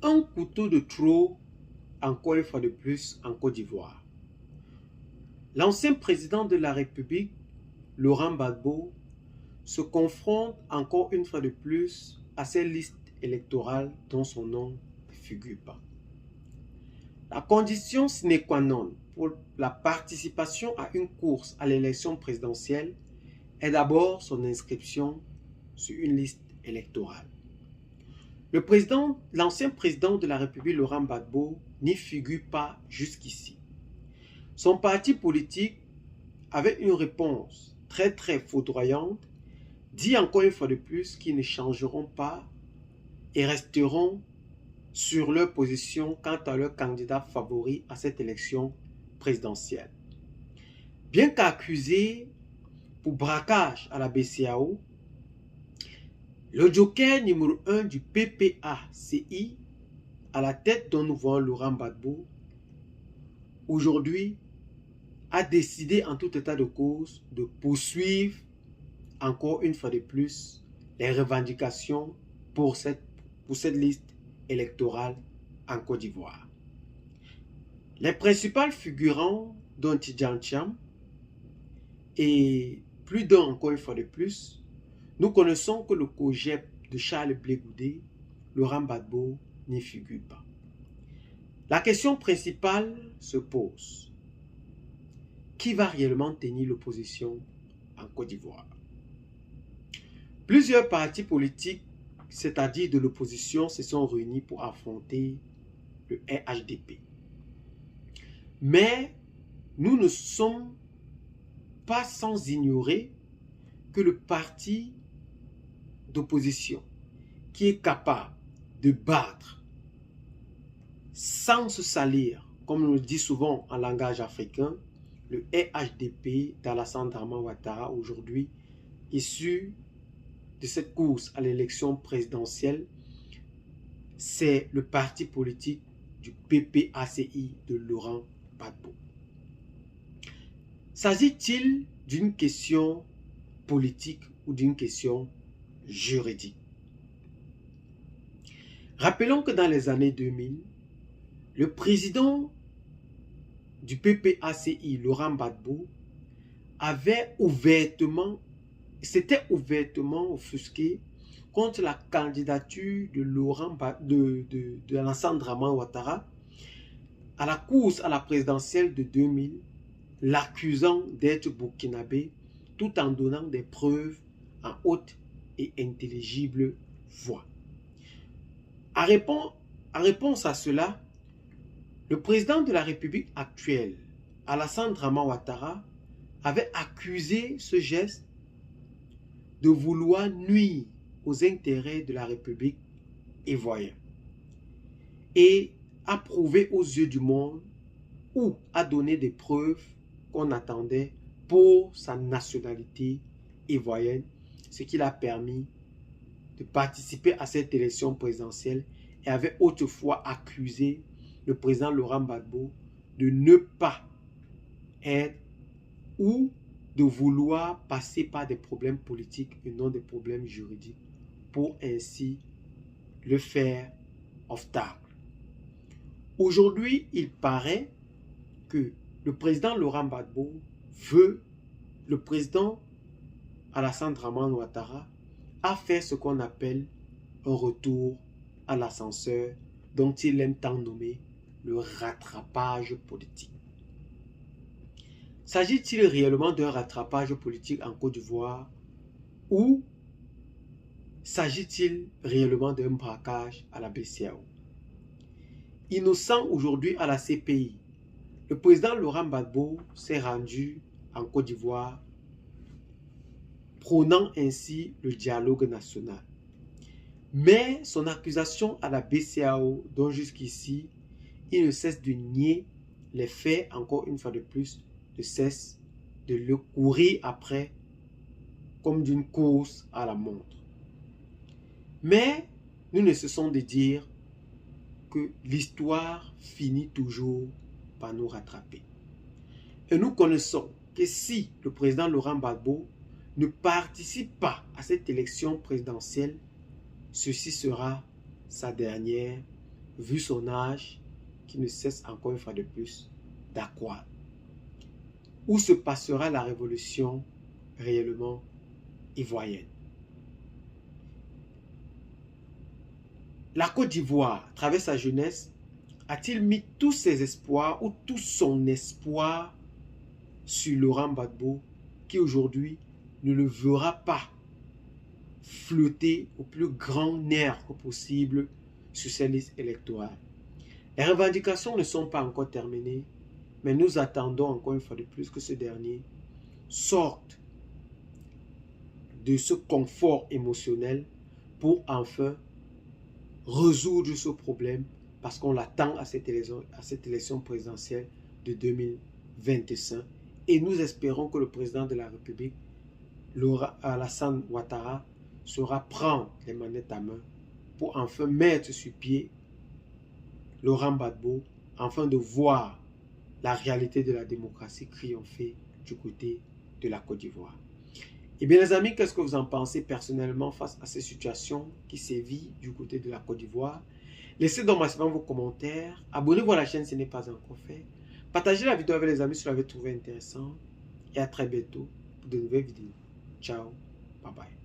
un couteau de trop, encore une fois de plus, en Côte d'Ivoire. L'ancien président de la République, Laurent Gbagbo, se confronte encore une fois de plus à ces listes électorales dont son nom ne figure pas. La condition sine qua non pour la participation à une course à l'élection présidentielle est d'abord son inscription sur une liste électorale. L'ancien président de la République, Laurent Gbagbo, n'y figure pas jusqu'ici. Son parti politique, avec une réponse très foudroyante, dit encore une fois de plus qu'ils ne changeront pas et resteront sur leur position quant à leur candidat favori à cette élection présidentielle. Bien qu'accusé pour braquage à la BCEAO, le joker numéro 1 du PPACI, à la tête dont nous voyons Laurent Gbagbo, aujourd'hui a décidé en tout état de cause de poursuivre encore une fois de plus les revendications pour cette liste électorale en Côte d'Ivoire. Les principaux figurants dont Tidjane Thiam et plus d'un encore une fois de plus, nous connaissons que le COJEP de Charles Blé Goudé, Laurent Gbagbo, n'y figure pas. La question principale se pose. Qui va réellement tenir l'opposition en Côte d'Ivoire? Plusieurs partis politiques, c'est-à-dire de l'opposition, se sont réunis pour affronter le RHDP. Mais nous ne sommes pas sans ignorer que le parti d'opposition qui est capable de battre sans se salir, comme on le dit souvent en langage africain, le RHDP d'Alassane Dramane Ouattara aujourd'hui, issu de cette course à l'élection présidentielle, c'est le parti politique du PPACI de Laurent Gbagbo. S'agit-il d'une question politique ou d'une question juridique? Rappelons que dans les années 2000, le président du PPACI, Laurent Gbagbo, s'était ouvertement offusqué contre la candidature de Alassane Dramane Ouattara à la course à la présidentielle de 2000, l'accusant d'être burkinabé tout en donnant des preuves en haute et intelligible voix. En réponse à cela, le président de la République actuelle, Alassane Dramane Ouattara, avait accusé ce geste de vouloir nuire aux intérêts de la République ivoirienne et a prouvé aux yeux du monde ou a donné des preuves qu'on attendait pour sa nationalité ivoirienne, ce qui l'a permis de participer à cette élection présidentielle et avait autrefois accusé le président Laurent Gbagbo de ne pas être ou de vouloir passer par des problèmes politiques et non des problèmes juridiques pour ainsi le faire obstacle. Aujourd'hui, il paraît que le président Laurent Gbagbo veut, le président Alassane Dramane Ouattara a fait ce qu'on appelle un retour à l'ascenseur dont il aime tant nommer le rattrapage politique. S'agit-il réellement d'un rattrapage politique en Côte d'Ivoire ou s'agit-il réellement d'un braquage à la BCEAO? Innocent aujourd'hui à la CPI, le président Laurent Gbagbo s'est rendu en Côte d'Ivoire, prônant ainsi le dialogue national. Mais son accusation à la BCEAO, dont jusqu'ici, il ne cesse de nier les faits, encore une fois de plus, ne cesse de le courir après comme d'une course à la montre. Mais nous ne cessons de dire que l'histoire finit toujours par nous rattraper. Et nous connaissons que si le président Laurent Gbagbo ne participe pas à cette élection présidentielle, ceci sera sa dernière vu son âge, qui ne cesse encore une fois de plus d'accroître. Où se passera la révolution réellement ivoirienne? La Côte d'Ivoire, à travers sa jeunesse, a-t-il mis tous ses espoirs ou tout son espoir sur Laurent Gbagbo, qui aujourd'hui ne le verra pas flotter au plus grand nerf possible sur ses listes électorales? Les revendications ne sont pas encore terminées, mais nous attendons encore une fois de plus que ce dernier sorte de ce confort émotionnel pour enfin résoudre ce problème, parce qu'on l'attend à cette élection présidentielle de 2025. Et nous espérons que le président de la République, Alassane Ouattara, saura prendre les manettes à main pour enfin mettre sur pied Laurent Gbagbo, afin de voir la réalité de la démocratie triompher du côté de la Côte d'Ivoire. Eh bien les amis, qu'est-ce que vous en pensez personnellement face à ces situations qui sévissent du côté de la Côte d'Ivoire? Laissez donc massivement vos commentaires, abonnez-vous à la chaîne si ce n'est pas encore fait, partagez la vidéo avec les amis si vous l'avez trouvé intéressant, et à très bientôt pour de nouvelles vidéos. Ciao, bye bye.